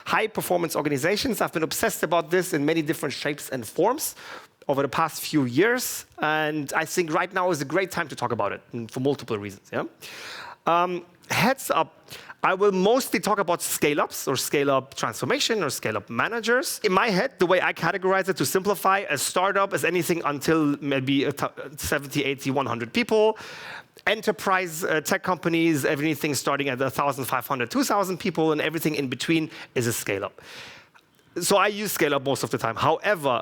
high-performance organizations. I've been obsessed about this in many different shapes and forms over the past few years, and I think right now is a great time to talk about it for multiple reasons. Heads up, I will mostly talk about scale-ups or scale-up transformation or scale-up managers. In my head, the way I categorize it to simplify, a startup is anything until maybe 70, 80, 100 people. Enterprise tech companies, everything starting at 1,500, 2,000 people, and everything in between is a scale-up. So I use scale-up most of the time. However,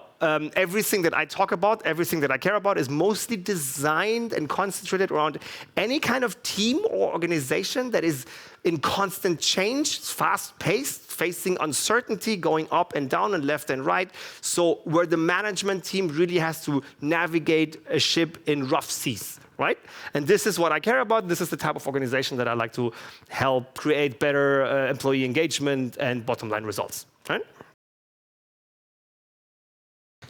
everything that I talk about, everything that I care about is mostly designed and concentrated around any kind of team or organization that is in constant change, fast-paced, facing uncertainty, going up and down and left and right. So where the management team really has to navigate a ship in rough seas. Right? And this is what I care about. This is the type of organization that I like to help create better employee engagement and bottom line results. Right?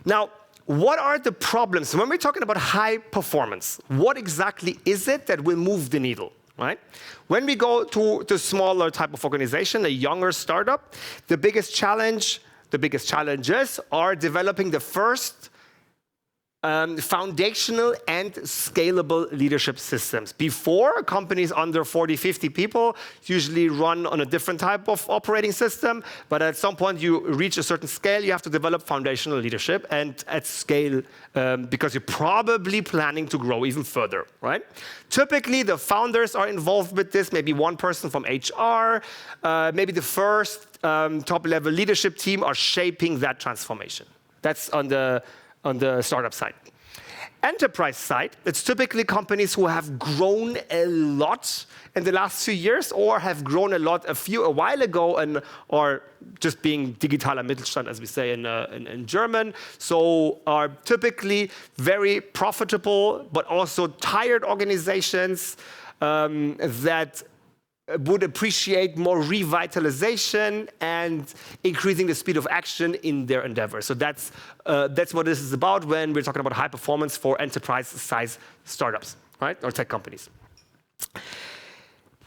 Now, what are the problems? When we're talking about high performance, what exactly is it that will move the needle? Right? When we go to the smaller type of organization, a younger startup, the biggest challenges are developing the first foundational and scalable leadership systems. Before, companies under 40, 50 people usually run on a different type of operating system, but at some point you reach a certain scale, you have to develop foundational leadership and at scale because you're probably planning to grow even further, right? Typically, the founders are involved with this, maybe one person from HR, maybe the first top-level leadership team are shaping that transformation. That's on the startup side. Enterprise side, it's typically companies who have grown a lot in the last few years or have grown a lot a while ago or just being digitaler Mittelstand, as we say in German. So are typically very profitable, but also tired organizations that would appreciate more revitalization and increasing the speed of action in their endeavor. So that's what this is about when we're talking about high performance for enterprise-size startups, right, or tech companies.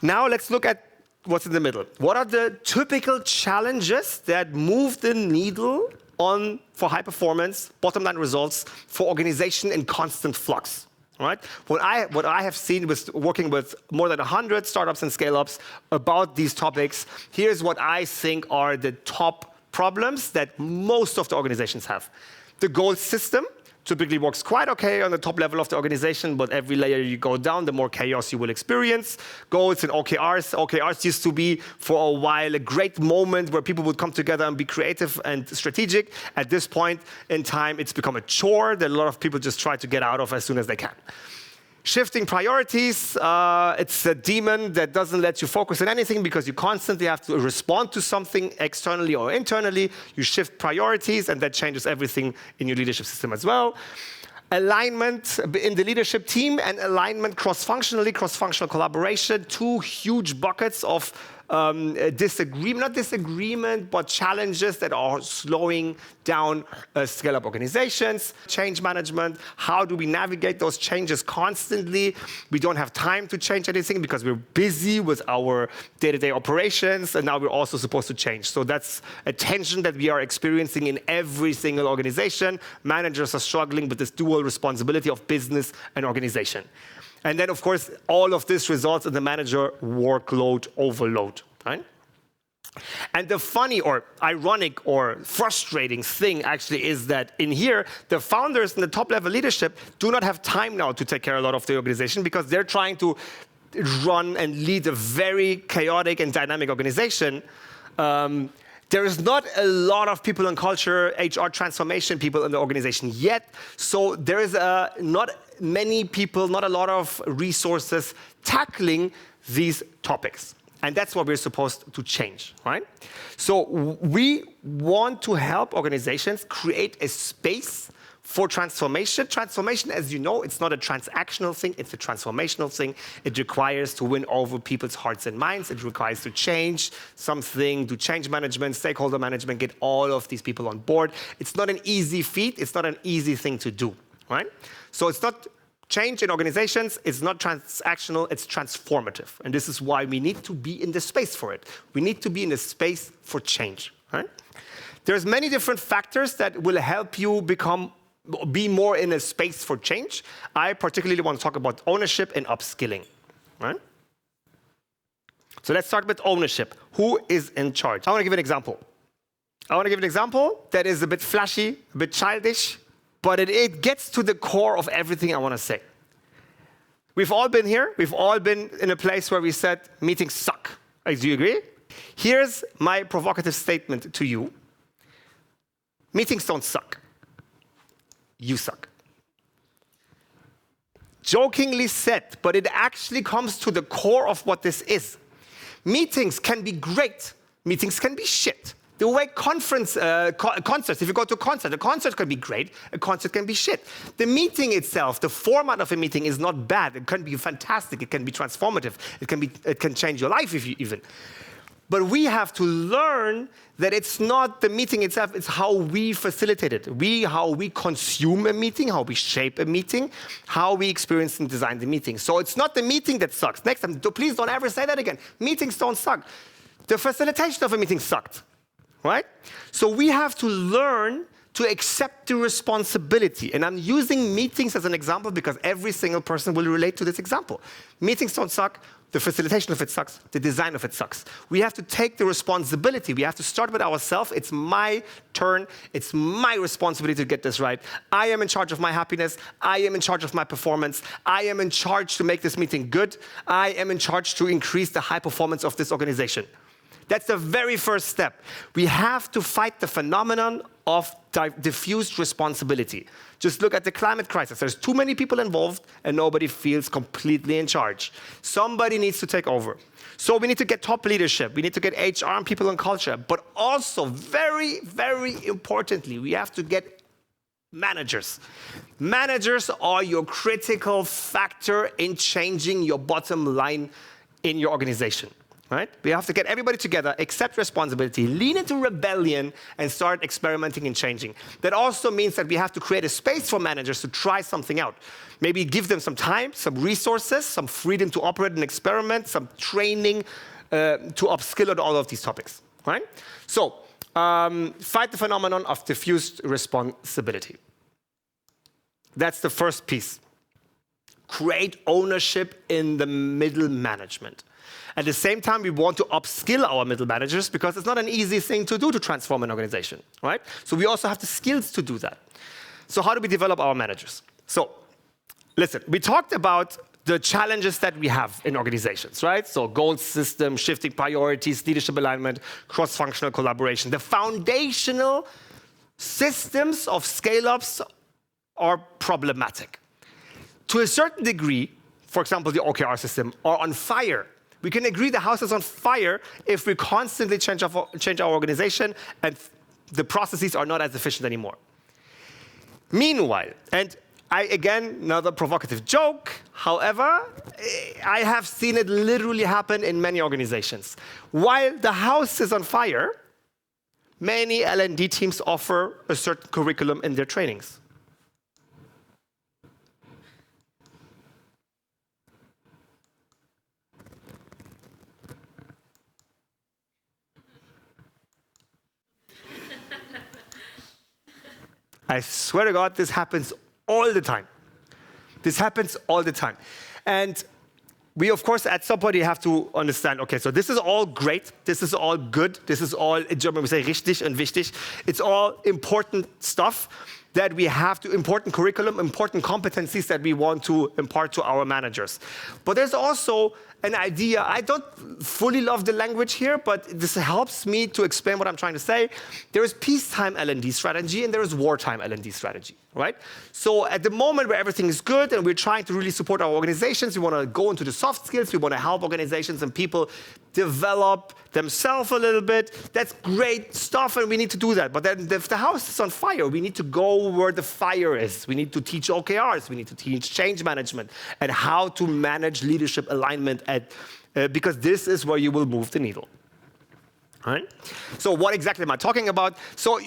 Now let's look at what's in the middle. What are the typical challenges that move the needle for high performance, bottom line results for organization in constant flux? Right? What I have seen with working with more than 100 startups and scale-ups about these topics, here's what I think are the top problems that most of the organizations have. The goal system typically works quite okay on the top level of the organization, but every layer you go down, the more chaos you will experience. Goals and OKRs. OKRs used to be, for a while, a great moment where people would come together and be creative and strategic. At this point in time, it's become a chore that a lot of people just try to get out of as soon as they can. Shifting priorities, it's a demon that doesn't let you focus on anything because you constantly have to respond to something externally or internally. You shift priorities, and that changes everything in your leadership system as well. Alignment in the leadership team and alignment cross-functionally, cross-functional collaboration, two huge buckets of not disagreement, but challenges that are slowing down scale-up organizations. Change management, how do we navigate those changes constantly? We don't have time to change anything because we're busy with our day-to-day operations, and now we're also supposed to change. So that's a tension that we are experiencing in every single organization. Managers are struggling with this dual responsibility of business and organization. And then, of course, all of this results in the manager workload overload, right? And the funny or ironic or frustrating thing actually is that in here, the founders and the top-level leadership do not have time now to take care of a lot of the organization because they're trying to run and lead a very chaotic and dynamic organization. There is not a lot of people in culture, HR transformation people in the organization yet, so there is not many people, not a lot of resources tackling these topics. And that's what we're supposed to change, right? So we want to help organizations create a space for transformation. Transformation, as you know, it's not a transactional thing, it's a transformational thing. It requires to win over people's hearts and minds. It requires to change something, do change management, stakeholder management, get all of these people on board. It's not an easy feat, it's not an easy thing to do, right? So it's not change in organizations, it's not transactional, it's transformative. And this is why we need to be in the space for it. We need to be in the space for change, right? There's many different factors that will help you be more in a space for change. I particularly want to talk about ownership and upskilling, right? So let's start with ownership. Who is in charge? I want to give an example. That is a bit flashy, a bit childish, but it gets to the core of everything I want to say. We've all been here. We've all been in a place where we said, meetings suck. Do you agree? Here's my provocative statement to you. Meetings don't suck. You suck. Jokingly said, but it actually comes to the core of what this is. Meetings can be great. Meetings can be shit. The way concerts, if you go to a concert can be great, a concert can be shit. The meeting itself, the format of a meeting is not bad. It can be fantastic. It can be transformative. It can change your life even. But we have to learn that it's not the meeting itself, it's how we facilitate it. How we consume a meeting, how we shape a meeting, how we experience and design the meeting. So it's not the meeting that sucks. Next time, please don't ever say that again. Meetings don't suck. The facilitation of a meeting sucked, right? So we have to learn to accept the responsibility. And I'm using meetings as an example because every single person will relate to this example. Meetings don't suck. The facilitation of it sucks. The design of it sucks. We have to take the responsibility. We have to start with ourselves. It's my turn. It's my responsibility to get this right. I am in charge of my happiness. I am in charge of my performance. I am in charge to make this meeting good. I am in charge to increase the high performance of this organization. That's the very first step. We have to fight the phenomenon of diffused responsibility. Just look at the climate crisis. There's too many people involved and nobody feels completely in charge. Somebody needs to take over. So we need to get top leadership. We need to get HR and people and culture. But also, very, very importantly, we have to get managers. Managers are your critical factor in changing your bottom line in your organization. Right? We have to get everybody together, accept responsibility, lean into rebellion, and start experimenting and changing. That also means that we have to create a space for managers to try something out. Maybe give them some time, some resources, some freedom to operate and experiment, some training to upskill on all of these topics. Right? So, fight the phenomenon of diffused responsibility. That's the first piece. Create ownership in the middle management. At the same time, we want to upskill our middle managers because it's not an easy thing to do to transform an organization, right? So we also have the skills to do that. So how do we develop our managers? So listen, we talked about the challenges that we have in organizations, right? So goal system, shifting priorities, leadership alignment, cross-functional collaboration. The foundational systems of scale-ups are problematic. To a certain degree, for example, the OKR system, are on fire. We can agree the house is on fire if we constantly change our organization and the processes are not as efficient anymore. Meanwhile, and again, another provocative joke, however, I have seen it literally happen in many organizations. While the house is on fire, many L&D teams offer a certain curriculum in their trainings. I swear to God, this happens all the time. This happens all the time. And we, of course, at some point, you have to understand, okay, so this is all great. This is all good. This is all, in German, we say richtig und wichtig. It's all important stuff that we have to, important curriculum, important competencies that we want to impart to our managers. But there's also an idea, I don't fully love the language here, but this helps me to explain what I'm trying to say. There is peacetime L&D strategy and there is wartime L&D strategy, right? So at the moment where everything is good and we're trying to really support our organizations, we want to go into the soft skills, we want to help organizations and people develop themselves a little bit. That's great stuff and we need to do that. But then if the house is on fire, we need to go where the fire is. We need to teach OKRs, we need to teach change management and how to manage leadership alignment because this is where you will move the needle. Right? So what exactly am I talking about? So,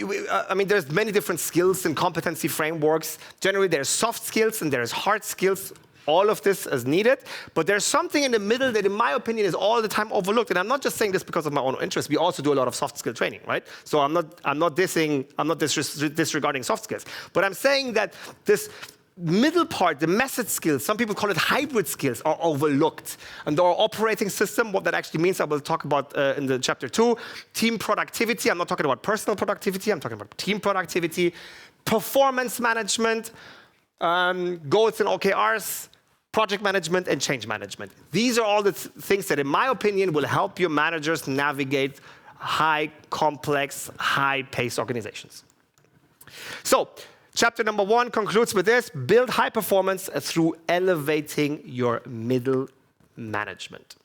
there's many different skills and competency frameworks. Generally, there's soft skills and there's hard skills. All of this is needed, but there's something in the middle that, in my opinion, is all the time overlooked. And I'm not just saying this because of my own interest. We also do a lot of soft skill training, right? So I'm not disregarding soft skills. But I'm saying that this middle part, the method skills, some people call it hybrid skills, are overlooked. And our operating system, what that actually means, I will talk about in the chapter 2. Team productivity, I'm not talking about personal productivity, I'm talking about team productivity. Performance management, goals and OKRs, project management, and change management. These are all the things that, in my opinion, will help your managers navigate high, complex, high-paced organizations. So, chapter number 1 concludes with this: build high performance through elevating your middle management.